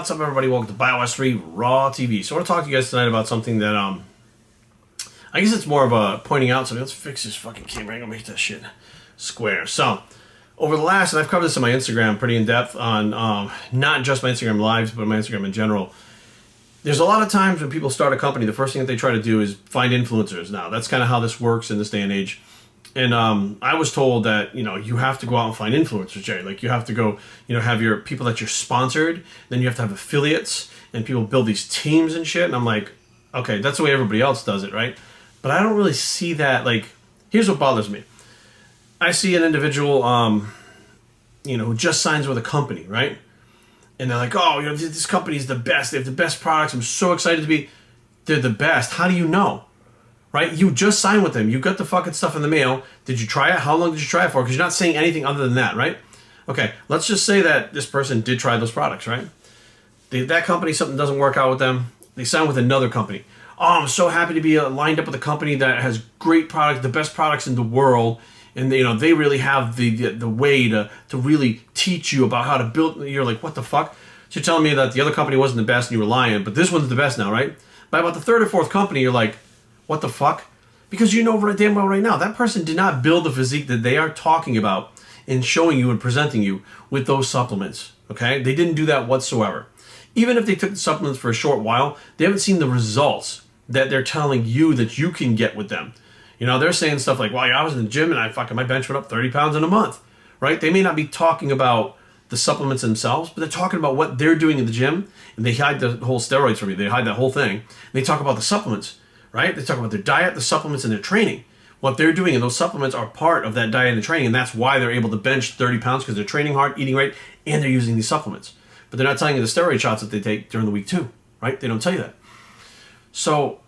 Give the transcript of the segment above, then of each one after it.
What's up, everybody? Welcome to BioS3 Raw TV. So I want to talk to you guys tonight about something that, I guess it's more of a pointing out something. Let's fix this fucking camera. I'm going to make that shit square. So, over the last, and I've covered this on my Instagram pretty in depth on, not just my Instagram lives, but my Instagram in general. There's a lot of times when people start a company, the first thing that they try to do is find influencers. Now, that's kind of how this works in this day and age. And I was told that, you have to go out and find influencers, Jerry. Like, you have to go, have your people that you're sponsored. Then you have to have affiliates. And people build these teams and shit. And I'm like, okay, that's the way everybody else does it, right? But I don't really see that. Like, here's what bothers me. I see an individual, who just signs with a company, right? And they're like, oh, this company's the best. They have the best products. I'm so excited to be. They're the best. How do you know? Right? You just signed with them. You got the fucking stuff in the mail. Did you try it? How long did you try it for? Because you're not saying anything other than that, right? Okay, let's just say that this person did try those products, right? That company, something doesn't work out with them. They sign with another company. Oh, I'm so happy to be lined up with a company that has great products, the best products in the world. And they really have the way to really teach you about how to build. You're like, what the fuck? So you're telling me that the other company wasn't the best and you were lying, but this one's the best now, right? By about the third or fourth company, you're like, what the fuck? Because you know right damn well right now, that person did not build the physique that they are talking about and showing you and presenting you with those supplements, okay? They didn't do that whatsoever. Even if they took the supplements for a short while, they haven't seen the results that they're telling you that you can get with them. They're saying stuff like, well, I was in the gym and my bench went up 30 pounds in a month, right? They may not be talking about the supplements themselves, but they're talking about what they're doing in the gym, and they hide the whole steroids from you. They hide that whole thing. And they talk about the supplements. Right? They talk about their diet, the supplements, and their training. What they're doing, and those supplements are part of that diet and training, and that's why they're able to bench 30 pounds, because they're training hard, eating right, and they're using these supplements. But they're not telling you the steroid shots that they take during the week too, right? They don't tell you that. So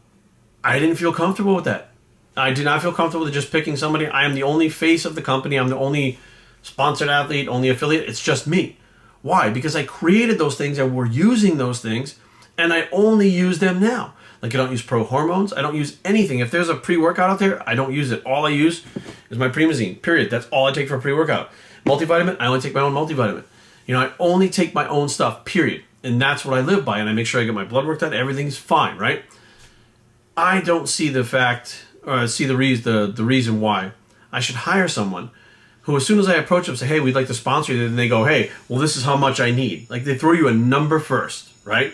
I didn't feel comfortable with that. I did not feel comfortable with just picking somebody. I am the only face of the company. I'm the only sponsored athlete, only affiliate. It's just me. Why? Because I created those things and we're using those things, and I only use them now. Like, I don't use pro hormones. I don't use anything. If there's a pre-workout out there, I don't use it. All I use is my Primoxine, period. That's all I take for a pre-workout. Multivitamin, I only take my own multivitamin. I only take my own stuff, period. And that's what I live by. And I make sure I get my blood work done. Everything's fine, right? I don't see the fact, or see the reason why I should hire someone who, as soon as I approach them, say, hey, we'd like to sponsor you. Then they go, hey, well, this is how much I need. Like, they throw you a number first, right?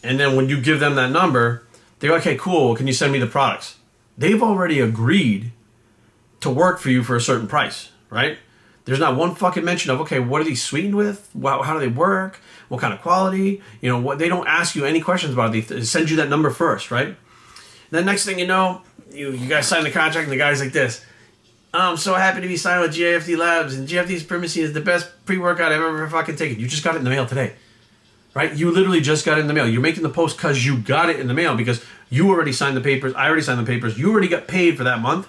And then when you give them that number, they go, okay, cool, can you send me the products? They've already agreed to work for you for a certain price, right? There's not one fucking mention of, okay, what are these sweetened with? How do they work? What kind of quality? What? They don't ask you any questions about it. They send you that number first, right? And then next thing you know, you guys sign the contract and the guy's like this. I'm so happy to be signed with GFD Labs, and GFD's Primoxine is the best pre-workout I've ever fucking taken. You just got it in the mail today. Right? You literally just got it in the mail. You're making the post because you got it in the mail, because you already signed the papers. I already signed the papers. You already got paid for that month.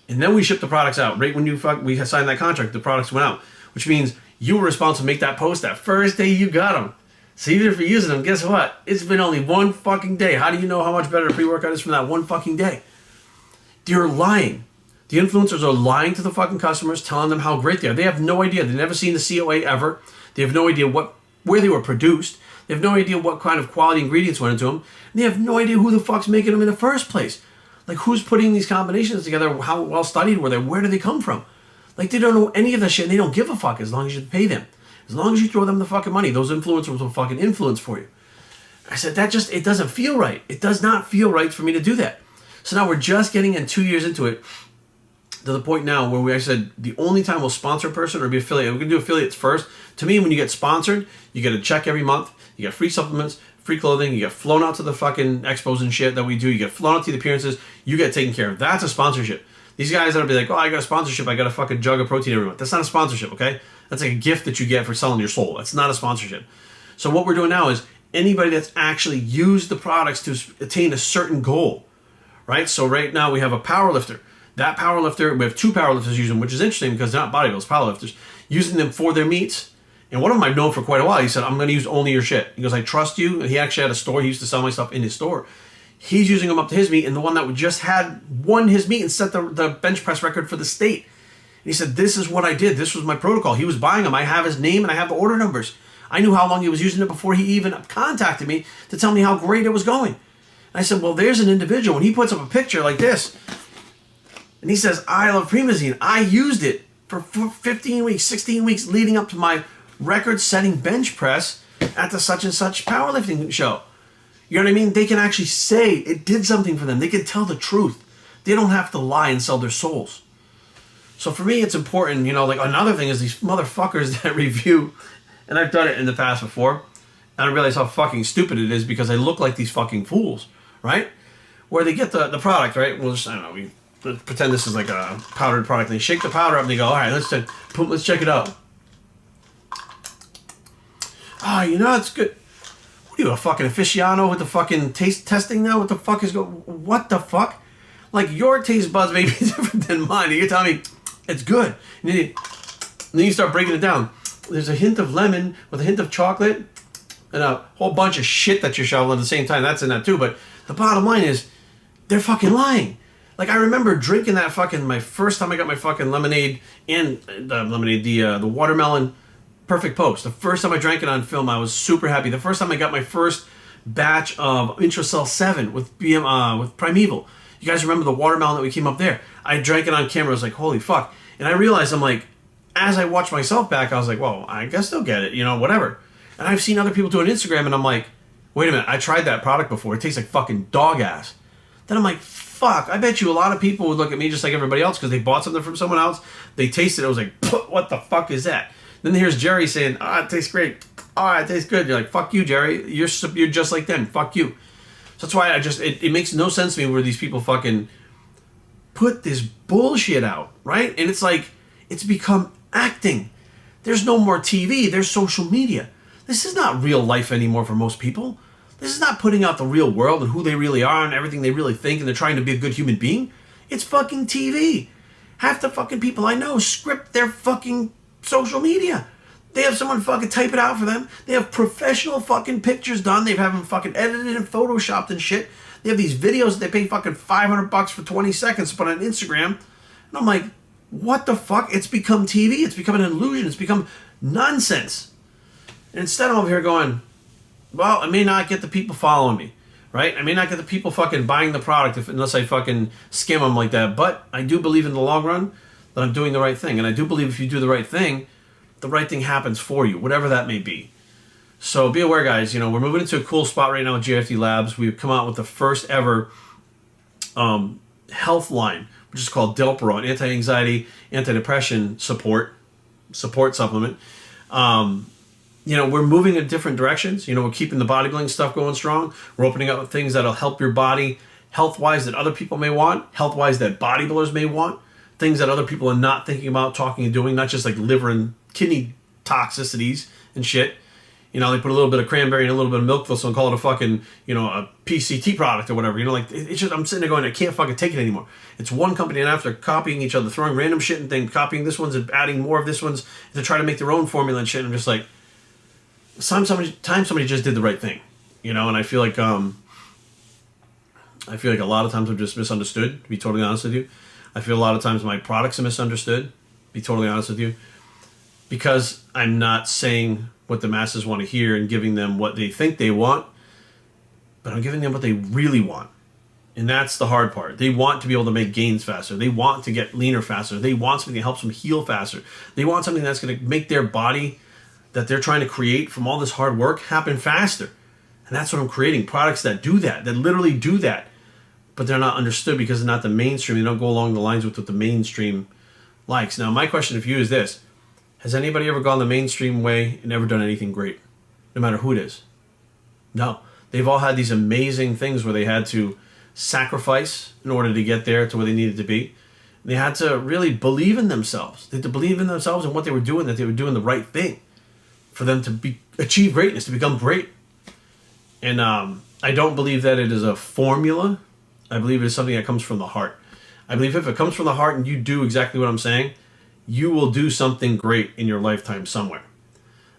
And then we shipped the products out. Right when we signed that contract, the products went out. Which means you were responsible to make that post that first day you got them. So even if you're using them, guess what? It's been only one fucking day. How do you know how much better a pre-workout is from that one fucking day? You're lying. The influencers are lying to the fucking customers, telling them how great they are. They have no idea. They've never seen the COA ever. They have no idea where they were produced. They have no idea what kind of quality ingredients went into them. And they have no idea who the fuck's making them in the first place. Like, who's putting these combinations together? How well studied were they? Where do they come from? Like, they don't know any of that shit, and they don't give a fuck as long as you pay them. As long as you throw them the fucking money, those influencers will fucking influence for you. I said, it doesn't feel right. It does not feel right for me to do that. So now we're just getting in 2 years into it, to the point now where I said the only time we'll sponsor a person or be affiliate, we're going to do affiliates first. To me, when you get sponsored, you get a check every month, you get free supplements, free clothing, you get flown out to the fucking expos and shit that we do, you get flown out to the appearances, you get taken care of. That's a sponsorship. These guys that'll be like, oh, I got a sponsorship, I got a fucking jug of protein every month. That's not a sponsorship, okay? That's like a gift that you get for selling your soul. That's not a sponsorship. So what we're doing now is anybody that's actually used the products to attain a certain goal, right? So right now we have a power lifter. That power lifter, we have two power lifters using them, which is interesting because they're not bodybuilders, power lifters, using them for their meets. And one of them I've known for quite a while. He said, I'm going to use only your shit. He goes, I trust you. And he actually had a store. He used to sell my stuff in his store. He's using them up to his meet. And the one that just had won his meet and set the bench press record for the state. And he said, this is what I did. This was my protocol. He was buying them. I have his name and I have the order numbers. I knew how long he was using it before he even contacted me to tell me how great it was going. And I said, well, there's an individual. When he puts up a picture like this, and he says, I love Primozyne. I used it for 15 weeks, 16 weeks leading up to my record-setting bench press at the such and such powerlifting show. You know what I mean? They can actually say it did something for them. They can tell the truth. They don't have to lie and sell their souls. So for me, it's important, you know, like another thing is these motherfuckers that review, and I've done it in the past before, and I realize how fucking stupid it is because I look like these fucking fools, right? Where they get the product, right? We'll just, I don't know, we pretend this is like a powdered product. They shake the powder up and they go, all right, let's check it out. Oh, you know, it's good. What are you, a fucking aficionado with the fucking taste testing now? What the fuck is going, what the fuck? Like, your taste buds may be different than mine. And you're telling me it's good. And then you start breaking it down. There's a hint of lemon with a hint of chocolate and a whole bunch of shit that you're shoveling at the same time. That's in that too. But the bottom line is, they're fucking lying. Like, I remember drinking that fucking, my first time I got my fucking lemonade and the watermelon Perfect Post. The first time I drank it on film, I was super happy. The first time I got my first batch of Intracell 7 with with Primeval. You guys remember the watermelon that we came up there? I drank it on camera. I was like, holy fuck. And I realized, I'm like, as I watched myself back, I was like, well, I guess they'll get it, you know, whatever. And I've seen other people do it on Instagram, and I'm like, wait a minute, I tried that product before. It tastes like fucking dog ass. Then I'm like, fuck, I bet you a lot of people would look at me just like everybody else because they bought something from someone else. They tasted it. I was like, what the fuck is that? Then here's Jerry saying, it tastes great. It tastes good. You're like, fuck you, Jerry. You're just like them. Fuck you. So that's why it makes no sense to me where these people fucking put this bullshit out, right? And it's like, it's become acting. There's no more TV. There's social media. This is not real life anymore for most people. This is not putting out the real world and who they really are and everything they really think and they're trying to be a good human being. It's fucking TV. Half the fucking people I know script their fucking social media. They have someone fucking type it out for them. They have professional fucking pictures done. They have them fucking edited and photoshopped and shit. They have these videos that they pay fucking $500 for 20 seconds to put on Instagram. And I'm like, what the fuck? It's become TV. It's become an illusion. It's become nonsense. And instead I'm over here going, well, I may not get the people following me, right? I may not get the people fucking buying the product unless I fucking skim them like that. But I do believe in the long run that I'm doing the right thing. And I do believe if you do the right thing happens for you, whatever that may be. So be aware, guys. You know, we're moving into a cool spot right now with JFD Labs. We've come out with the first ever health line, which is called Delpro, an anti-anxiety, anti-depression support supplement. You know, we're moving in different directions. You know, we're keeping the bodybuilding stuff going strong. We're opening up things that'll help your body health-wise that other people may want, health-wise that bodybuilders may want, things that other people are not thinking about, talking and doing, not just like liver and kidney toxicities and shit. You know, they put a little bit of cranberry and a little bit of milk filled and call it a fucking, you know, a PCT product or whatever. You know, like, it's just, I'm sitting there going, I can't fucking take it anymore. It's one company and after copying each other, throwing random shit and things, copying this one's and adding more of this one's to try to make their own formula and shit. And I'm just like, somebody just did the right thing, you know. And I feel like a lot of times I'm just misunderstood, to be totally honest with you. I feel a lot of times my products are misunderstood, to be totally honest with you, because I'm not saying what the masses want to hear and giving them what they think they want, but I'm giving them what they really want. And that's the hard part. They want to be able to make gains faster. They want to get leaner faster. They want something that helps them heal faster. They want something that's going to make their body that they're trying to create from all this hard work happen faster. And that's what I'm creating. Products that do that literally do that. But they're not understood because they're not the mainstream. They don't go along the lines with what the mainstream likes. Now, my question to you is this. Has anybody ever gone the mainstream way and never done anything great? No matter who it is. No. They've all had these amazing things where they had to sacrifice in order to get there to where they needed to be. They had to really believe in themselves. They had to believe in themselves and what they were doing, that they were doing the right thing for them to achieve greatness, to become great. And I don't believe that it is a formula. I believe it is something that comes from the heart. I believe if it comes from the heart and you do exactly what I'm saying, you will do something great in your lifetime somewhere.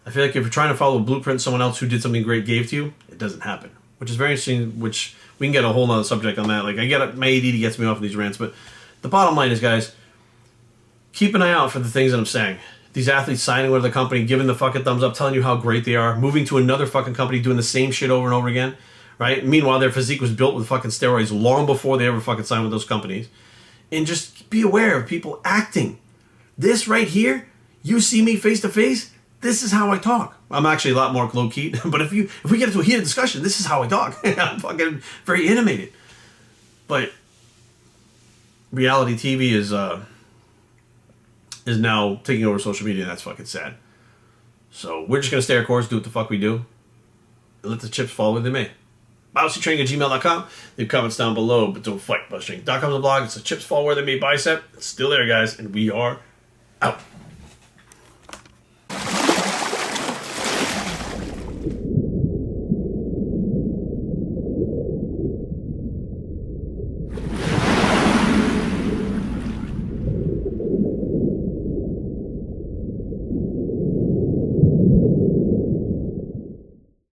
I feel like if you're trying to follow a blueprint someone else who did something great gave to you, it doesn't happen. Which is very interesting, which we can get a whole nother subject on that. Like, I get it, my ADD gets me off of these rants, but the bottom line is, guys, keep an eye out for the things that I'm saying. these athletes signing with the company, giving the fucking thumbs up, telling you how great they are, moving to another fucking company, doing the same shit over and over again, right? Meanwhile, their physique was built with fucking steroids long before they ever fucking signed with those companies. And just be aware of people acting. This right here, you see me face to face, this is how I talk. I'm actually a lot more low-key, but if we get into a heated discussion, this is how I talk. I'm fucking very animated. But reality TV is now taking over social media, and that's fucking sad. So we're just going to stay our course, do what the fuck we do, and let the chips fall where they may. BioStraining@gmail.com. Leave comments down below, but don't fight. BioStraining.com is the blog. It's the chips fall where they may bicep. It's still there, guys, and we are out.